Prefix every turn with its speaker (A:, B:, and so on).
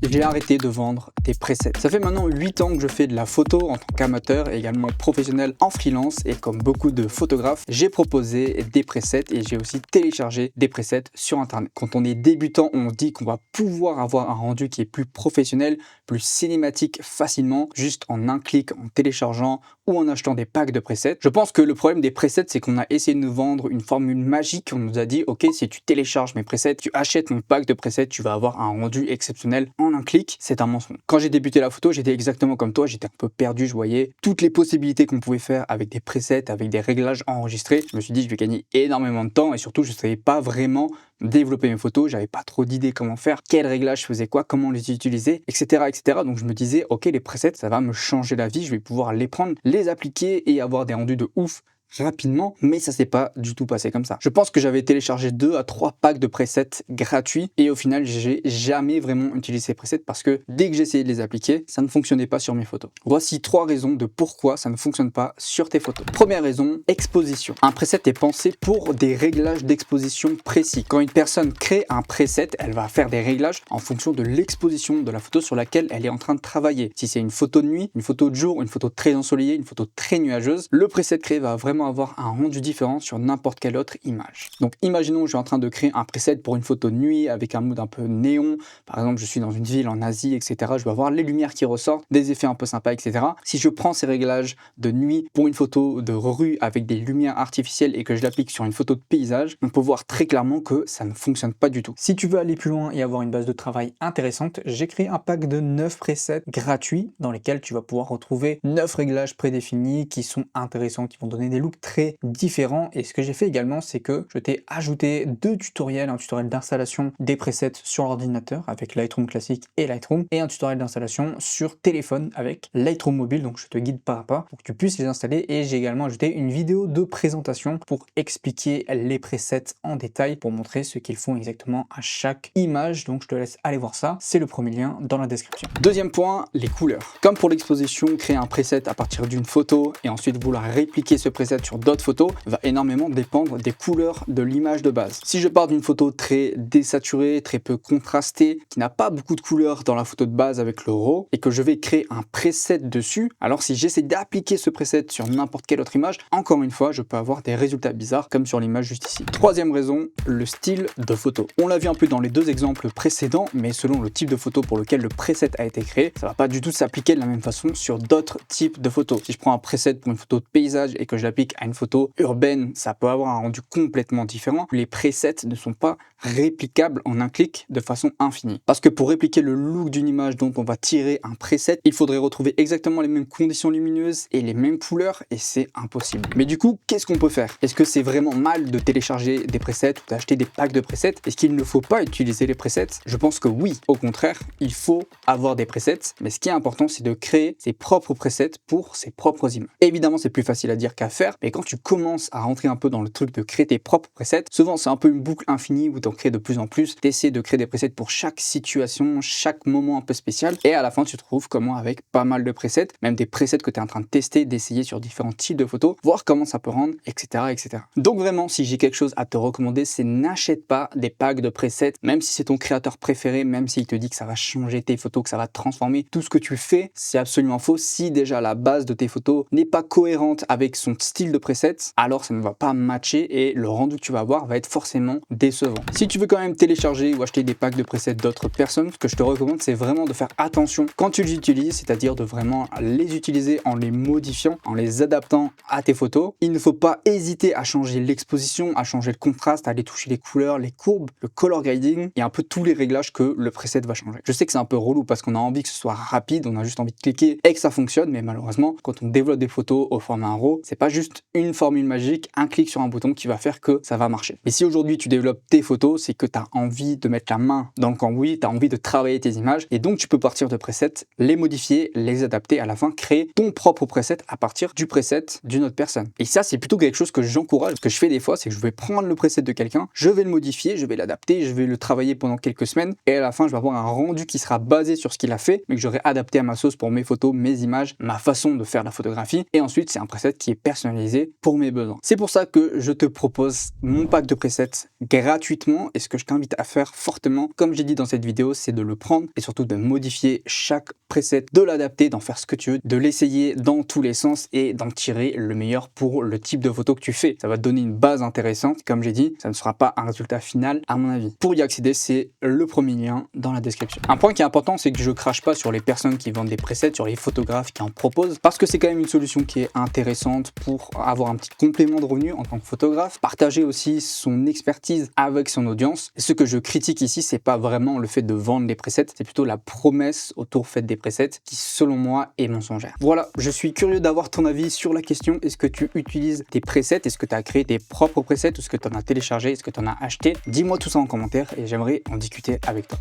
A: j'ai arrêté de vendre des presets. Ça fait maintenant 8 ans que je fais de la photo en tant qu'amateur et également professionnel en freelance, et comme beaucoup de photographes, j'ai proposé des presets et j'ai aussi téléchargé des presets sur internet. Quand on est débutant, on dit qu'on va pouvoir avoir un rendu qui est plus professionnel, plus cinématique facilement, juste en un clic, en téléchargeant ou en achetant des packs de presets. Je pense que le problème des presets, c'est qu'on a essayé de nous vendre une formule magique. On nous a dit, ok, si tu télécharges mes presets, tu achètes mon pack de presets, tu vas avoir un rendu exceptionnel en un clic. C'est un mensonge. Quand j'ai débuté la photo, j'étais exactement comme toi, j'étais un peu perdu, je voyais toutes les possibilités qu'on pouvait faire avec des presets, avec des réglages enregistrés. Je me suis dit, je vais gagner énormément de temps et surtout, je ne savais pas vraiment développer mes photos, j'avais pas trop d'idées comment faire, quel réglage faisait quoi, comment les utiliser, etc., etc. Donc je me disais, ok, les presets, ça va me changer la vie, je vais pouvoir les prendre, les appliquer et avoir des rendus de ouf rapidement, mais ça s'est pas du tout passé comme ça. Je pense que j'avais téléchargé 2 à 3 packs de presets gratuits et au final j'ai jamais vraiment utilisé ces presets parce que dès que j'essayais de les appliquer, ça ne fonctionnait pas sur mes photos. Voici 3 raisons de pourquoi ça ne fonctionne pas sur tes photos. Première raison, exposition. Un preset est pensé pour des réglages d'exposition précis. Quand une personne crée un preset, elle va faire des réglages en fonction de l'exposition de la photo sur laquelle elle est en train de travailler. Si c'est une photo de nuit, une photo de jour, une photo très ensoleillée, une photo très nuageuse, le preset créé va vraiment avoir un rendu différent sur n'importe quelle autre image. Donc imaginons que je suis en train de créer un preset pour une photo de nuit avec un mood un peu néon, par exemple je suis dans une ville en Asie, etc. Je vais avoir les lumières qui ressortent, des effets un peu sympas, etc. Si je prends ces réglages de nuit pour une photo de rue avec des lumières artificielles et que je l'applique sur une photo de paysage, on peut voir très clairement que ça ne fonctionne pas du tout. Si tu veux aller plus loin et avoir une base de travail intéressante, j'ai créé un pack de 9 presets gratuits dans lesquels tu vas pouvoir retrouver 9 réglages prédéfinis qui sont intéressants, qui vont donner des looks très différents. Et ce que j'ai fait également, c'est que je t'ai ajouté 2 tutoriels, un tutoriel d'installation des presets sur l'ordinateur avec Lightroom classique et Lightroom, et un tutoriel d'installation sur téléphone avec Lightroom mobile. Donc je te guide pas à pas pour que tu puisses les installer, et j'ai également ajouté une vidéo de présentation pour expliquer les presets en détail, pour montrer ce qu'ils font exactement à chaque image. Donc je te laisse aller voir ça, c'est le premier lien dans la description. Deuxième point, les couleurs. Comme pour l'exposition, créer un preset à partir d'une photo et ensuite vouloir répliquer ce preset sur d'autres photos va énormément dépendre des couleurs de l'image de base. Si je pars d'une photo très désaturée, très peu contrastée, qui n'a pas beaucoup de couleurs dans la photo de base avec le RAW, et que je vais créer un preset dessus, alors si j'essaie d'appliquer ce preset sur n'importe quelle autre image, encore une fois, je peux avoir des résultats bizarres comme sur l'image juste ici. Troisième raison, le style de photo. On l'a vu un peu dans les 2 exemples précédents, mais selon le type de photo pour lequel le preset a été créé, ça va pas du tout s'appliquer de la même façon sur d'autres types de photos. Si je prends un preset pour une photo de paysage et que je l'applique à une photo urbaine, ça peut avoir un rendu complètement différent. Les presets ne sont pas réplicables en un clic de façon infinie. Parce que pour répliquer le look d'une image dont on va tirer un preset, il faudrait retrouver exactement les mêmes conditions lumineuses et les mêmes couleurs, et c'est impossible. Mais du coup, qu'est-ce qu'on peut faire? Est-ce que c'est vraiment mal de télécharger des presets ou d'acheter des packs de presets? Est-ce qu'il ne faut pas utiliser les presets? Je pense que oui. Au contraire, il faut avoir des presets, mais ce qui est important, c'est de créer ses propres presets pour ses propres images. Évidemment, c'est plus facile à dire qu'à faire, mais quand tu commences à rentrer un peu dans le truc de créer tes propres presets, souvent c'est un peu une boucle infinie où tu en crées de plus en plus, tu essaies de créer des presets pour chaque situation, chaque moment un peu spécial, et à la fin tu te trouves comment avec pas mal de presets, même des presets que tu es en train de tester, d'essayer sur différents types de photos, voir comment ça peut rendre, etc., etc. Donc vraiment, si j'ai quelque chose à te recommander, c'est n'achète pas des packs de presets, même si c'est ton créateur préféré, même s'il te dit que ça va changer tes photos, que ça va transformer tout ce que tu fais, c'est absolument faux. Si déjà la base de tes photos n'est pas cohérente avec son style de preset, alors ça ne va pas matcher et le rendu que tu vas avoir va être forcément décevant. Si tu veux quand même télécharger ou acheter des packs de presets d'autres personnes, ce que je te recommande, c'est vraiment de faire attention quand tu les utilises, c'est-à-dire de vraiment les utiliser en les modifiant, en les adaptant à tes photos. Il ne faut pas hésiter à changer l'exposition, à changer le contraste, à aller toucher les couleurs, les courbes, le color grading et un peu tous les réglages que le preset va changer. Je sais que c'est un peu relou parce qu'on a envie que ce soit rapide, on a juste envie de cliquer et que ça fonctionne, mais malheureusement, quand on développe des photos au format RAW, c'est pas juste une formule magique, un clic sur un bouton qui va faire que ça va marcher. Mais si aujourd'hui tu développes tes photos, c'est que tu as envie de mettre la main dans le cambouis, tu as envie de travailler tes images, et donc tu peux partir de presets, les modifier, les adapter, à la fin créer ton propre preset à partir du preset d'une autre personne. Et ça, c'est plutôt quelque chose que j'encourage, que je fais des fois, c'est que je vais prendre le preset de quelqu'un, je vais le modifier, je vais l'adapter, je vais le travailler pendant quelques semaines, et à la fin je vais avoir un rendu qui sera basé sur ce qu'il a fait, mais que j'aurai adapté à ma sauce pour mes photos, mes images, ma façon de faire la photographie, et ensuite c'est un preset qui est personnalisé personnalisé pour mes besoins. C'est pour ça que je te propose mon pack de presets gratuitement, et ce que je t'invite à faire fortement, comme j'ai dit dans cette vidéo, c'est de le prendre et surtout de modifier chaque preset, de l'adapter, d'en faire ce que tu veux, de l'essayer dans tous les sens et d'en tirer le meilleur pour le type de photo que tu fais. Ça va te donner une base intéressante. Comme j'ai dit, ça ne sera pas un résultat final à mon avis. Pour y accéder, c'est le premier lien dans la description. Un point qui est important, c'est que je crache pas sur les personnes qui vendent des presets, sur les photographes qui en proposent, parce que c'est quand même une solution qui est intéressante pour avoir un petit complément de revenu en tant que photographe, partager aussi son expertise avec son audience. Et ce que je critique ici, c'est pas vraiment le fait de vendre les presets, c'est plutôt la promesse autour faite des presets qui, selon moi, est mensongère. Voilà, je suis curieux d'avoir ton avis sur la question. Est-ce que tu utilises des presets? Est-ce que tu as créé tes propres presets? Est-ce que tu en as téléchargé? Est-ce que tu en as acheté? Dis-moi tout ça en commentaire et j'aimerais en discuter avec toi.